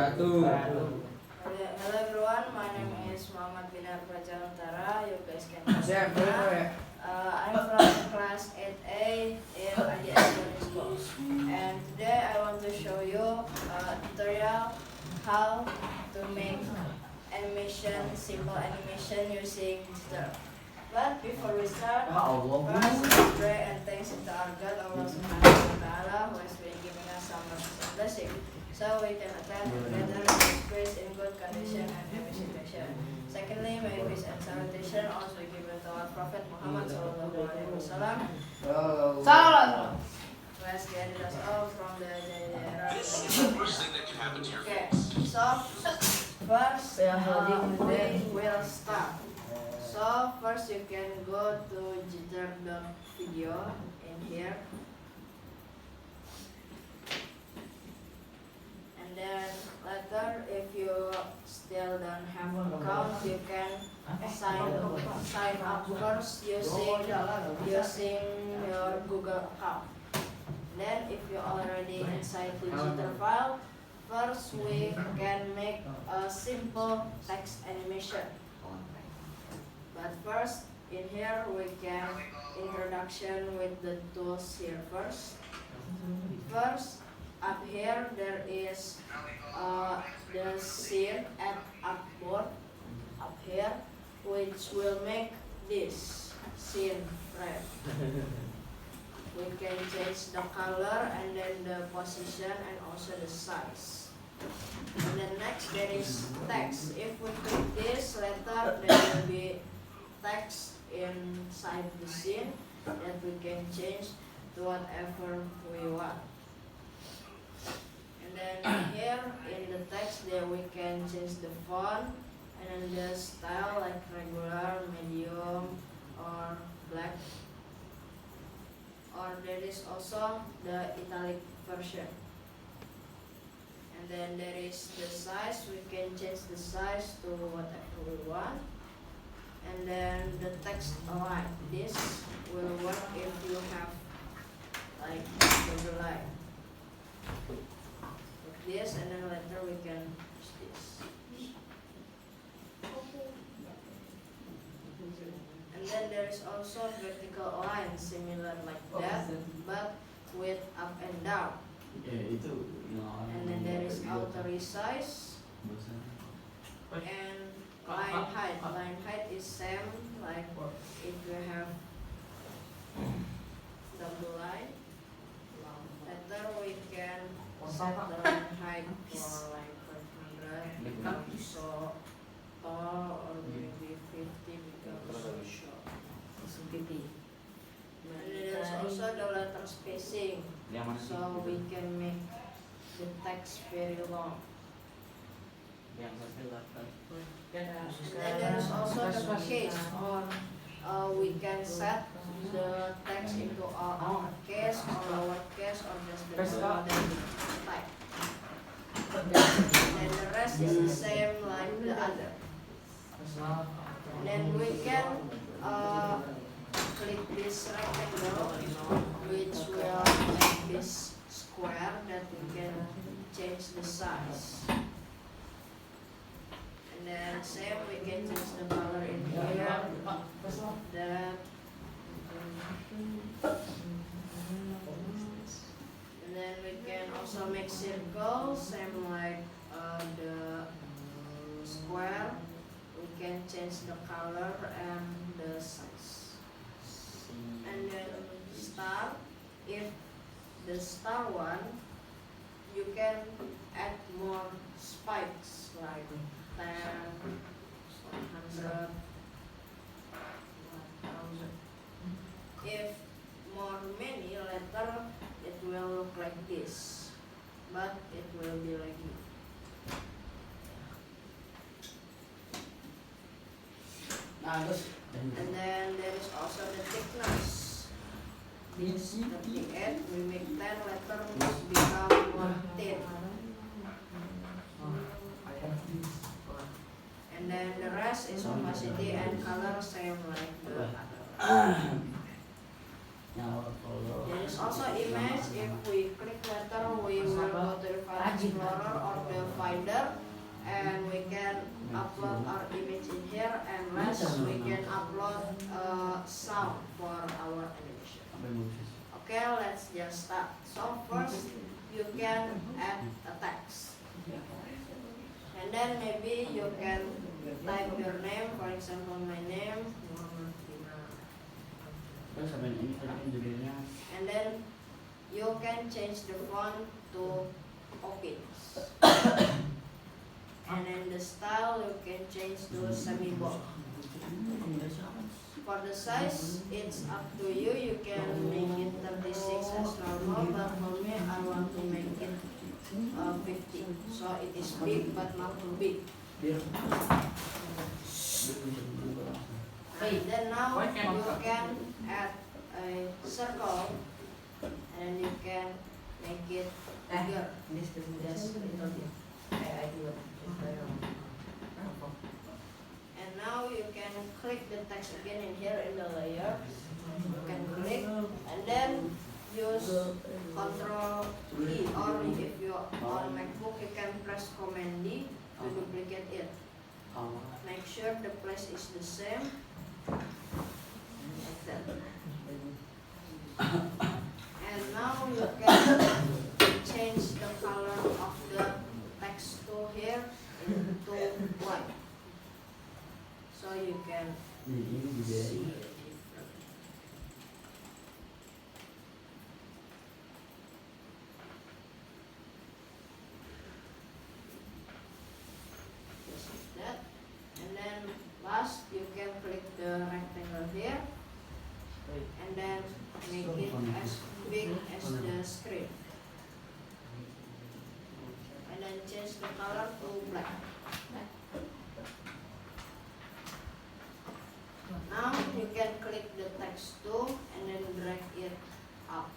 Hello everyone, my name is Muhammad Binar Prajalantara. You guys can see me. I'm from class 8A in Adi Aswani School, and today I want to show you a tutorial how to make simple animation using digital. But before we start, first let's pray and thanks to our God, Allah Subhanahu wa Taala, who has been giving us some mercy and blessing, so we can attend together His praise in good condition and happy situation. Secondly, may peace and salutation also be given to our Prophet Muhammad Sallallahu Alaihi Wasallam. Salam. Who has guided us all from the era. Okay, so first we will start. So first you can go to jitter.video in here, and then later if you still don't have an account, you can sign up first using your Google account. Then if you already inside the jitter file, first we can make a simple text animation. But first, in here we can introduction with the tools here first. First, up here there is the scene at artboard up here, which will make this scene red. We can change the color and then the position and also the size. And then next there is text. If we click this letter, there will be text inside the scene that we can change to whatever we want. And then here in the text there we can change the font and then the style like regular, medium or black, or there is also the italic version. And then there is the size. We can change the size to whatever we want. And then the text align. This will work if you have like double line like this, and then later we can use this. And then there is also vertical align similar like that, but with up and down. And then there is auto resize and line height. Line height is same like if you have double line. Later we can set the line height for like 500 so tall, or maybe 50 becomes so short. And there's also the letter spacing, so we can make the text very long. And then there is also the case, or we can set the text into uppercase or lowercase or just the type. And the rest is the same like the other. And then we can click this rectangle, which will make this square that we can change the size. And then same, we can change the color in here. And then we can also make circles, same like the square. We can change the color and the size. And then star, if the star one, you can add more spikes like 10, 100, 1000. If more many later, it will look like this, but it will be like this. And then there is also the thickness. This 38, we make 10 letter must become more thin. And then the rest is opacity and color same like the other. There is also image. If we click letter, we will go to the File Explorer or the Finder, and we can upload our image in here, and last we can upload sound for our animation. Okay, let's just start. So first you can add a text, and then maybe you can type your name. For example, my name, and then you can change the font to Opins. And then the style you can change to semi-bold. For the size, it's up to you. You can make it 36 as normal, but for me, I want to make it 50. So it is big, but not too big. Okay, then now you can add a circle, and you can make it bigger. Just a little bit. And now you can click the text again in here in the layer. You can click and then use Ctrl E, or if you on MacBook you can press Command D to duplicate it. Make sure the place is the same. Like that. And now you can change the color of the text to here into white, so you can see it. Just like that. And then last you can click the rectangle here, and then make it as big as the screen, and then change the color to black. Now you can click the text tool and then drag it up.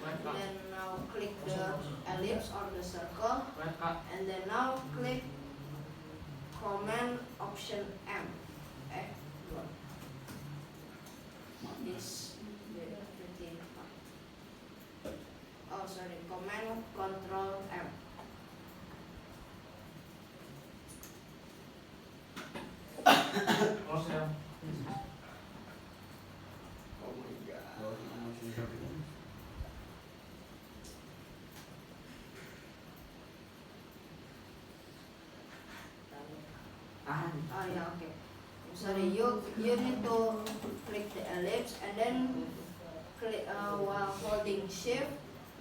And then now click the ellipse or the circle, and then now click Command Option M. This pretty fun. Oh sorry, Command Control M. Oh yeah, okay. Sorry, you need to click the ellipse, and then click while holding Shift,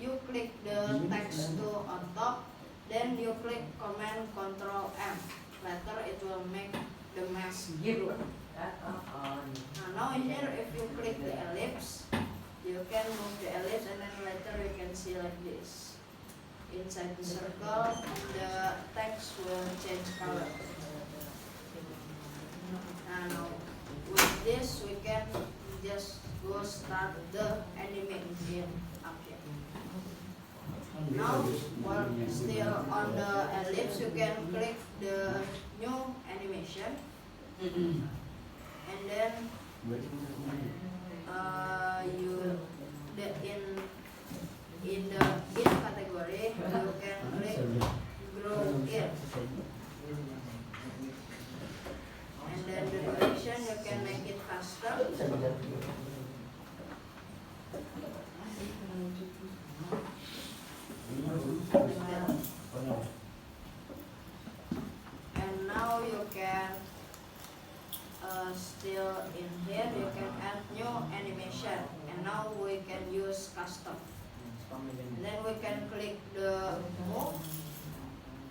you click the text tool on top, then you click Command Control M. Later it will make the mask blue. Now in here, if you click the ellipse, you can move the ellipse, and then later you can see like this. Inside the circle, the text will change color. Now with this, we can just go start the animation up here. Now, while still on the ellipse, you can click the new animation, and then in the category, you can click Grow In, and then the duration you can make it faster. And now you can still in here you can add new animation, and now we can use custom, and then we can click the move,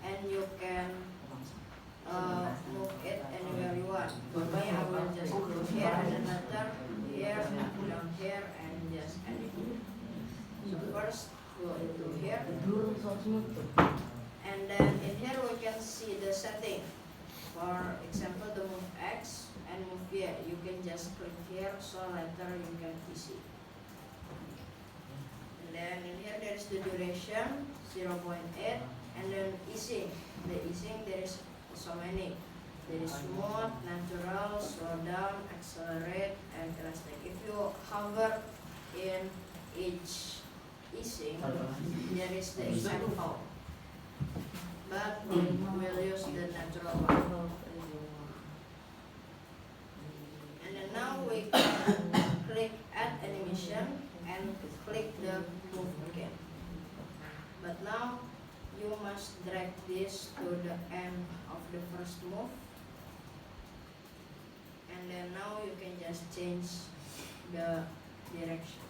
and you can move it anywhere you want. For me, I will just go here, and then later here, down here, and just edit. So first go into here, and then in here we can see the setting. For example, the move X and move Y. You can just click here, so later you can see. And then in here there is the duration 0.8, and then easing. The easing there is so many. There is smooth, natural, slow down, accelerate, and elastic. If you hover in each easing, there is the example, but we will use the natural one. And then now we can click add animation and click the move again. But now you must drag this to the end of the first move. And then now you can just change the direction.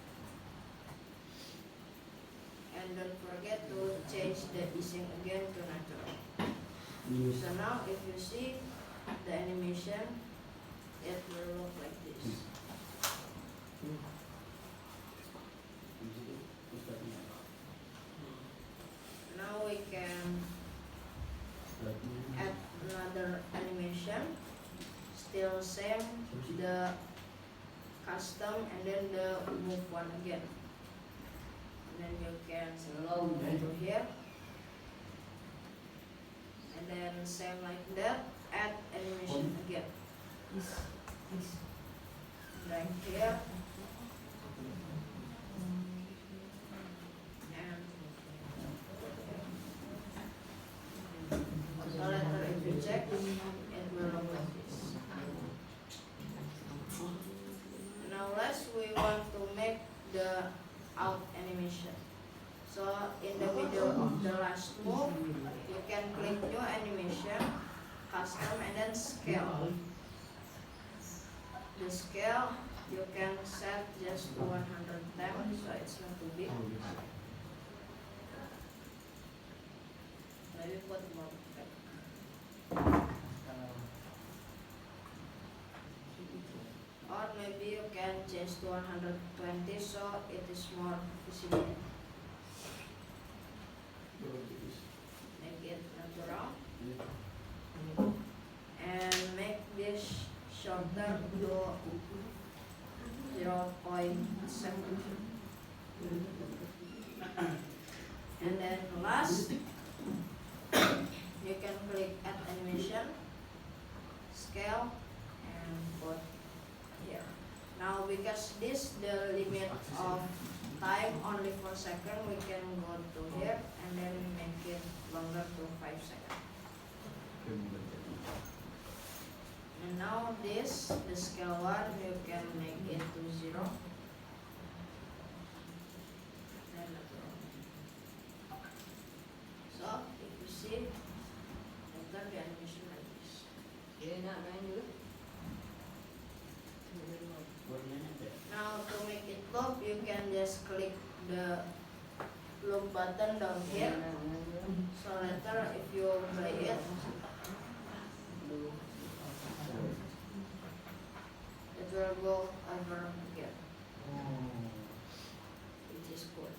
And don't forget to change the easing again to natural. So now if you see the animation, it will look like this. Now we can add another animation. Still same, the custom and then the move one again. And then you can slow to here. And then same like that, add animation again. Right here. And so later if you check, it will look like this. Now last we want to make the out animation. So in the middle of the last move, you can click new animation, custom and then scale. The scale you can set just to 110, so it's not too big. Maybe put more back. Or maybe you can change to 120 so it is more visible. Make it natural. And make this shorter to 0.7. And then last, you can click add animation, scale, and put here. Now because this the limit of time only 4 seconds, we can go to here and then make it longer to 5 seconds. And now this, the scale one, you can make it to 0. And natural. So if you see, later the animation like this. Now to make it loop, you can just click the loop button down here. So later if you play it, it will go over again, which is good.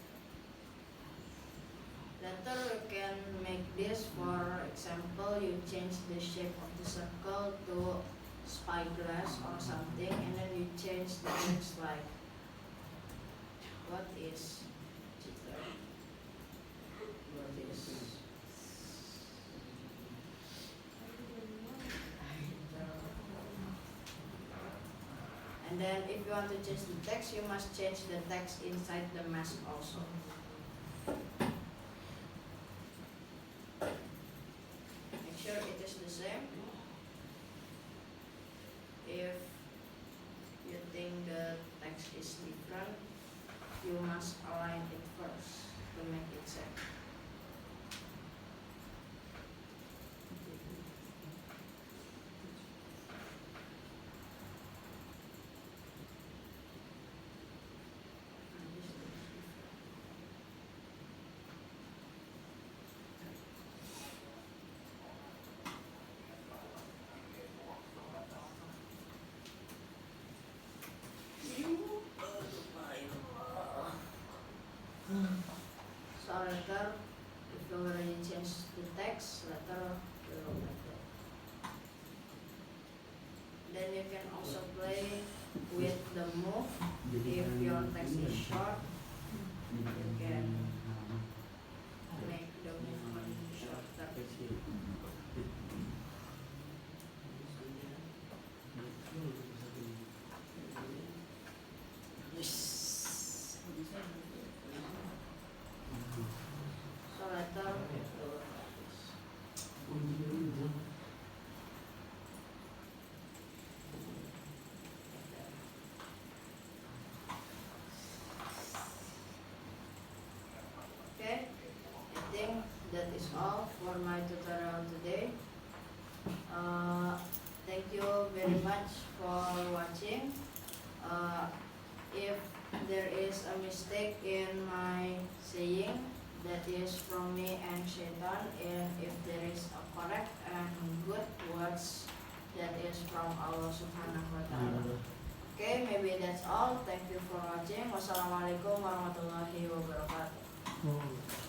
Later you can make this, for example, you change the shape of the circle to spyglass or something, and then you change the text like what is Twitter? What is and then if you want to change the text, you must change the text inside the mask also. Make sure it is the same. If you think the text is different, you must align it first to make it same. So later, if you already change the text, later you will like that. Then you can also play with the move. If your text is short, you can make the movement shorter. all for my tutorial today. Thank you very much for watching. If there is a mistake in my saying, that is from me and Shaitan, and if there is a correct and good words, that is from Allah Subhanahu wa Ta'ala. Okay, maybe that's all. Thank you for watching. Wassalamualaikum warahmatullahi wabarakatuh.